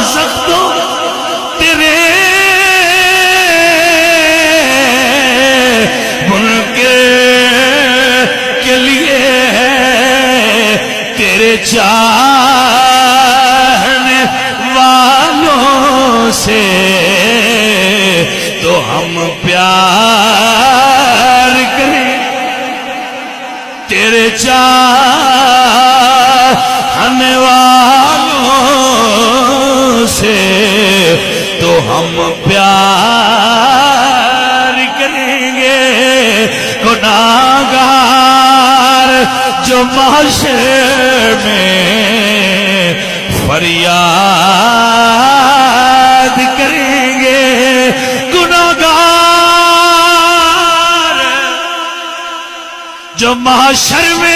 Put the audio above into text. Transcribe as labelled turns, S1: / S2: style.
S1: دوزخ تو تیرے منکر کے لیے ہے، تیرے چاہنے والوں سے تو ہم پیار کریں، تیرے چاہنے والوں سے تو ہم پیار کریں گے۔ گناہگار جو محشر میں فریاد کریں گے، گناہگار جو محشر میں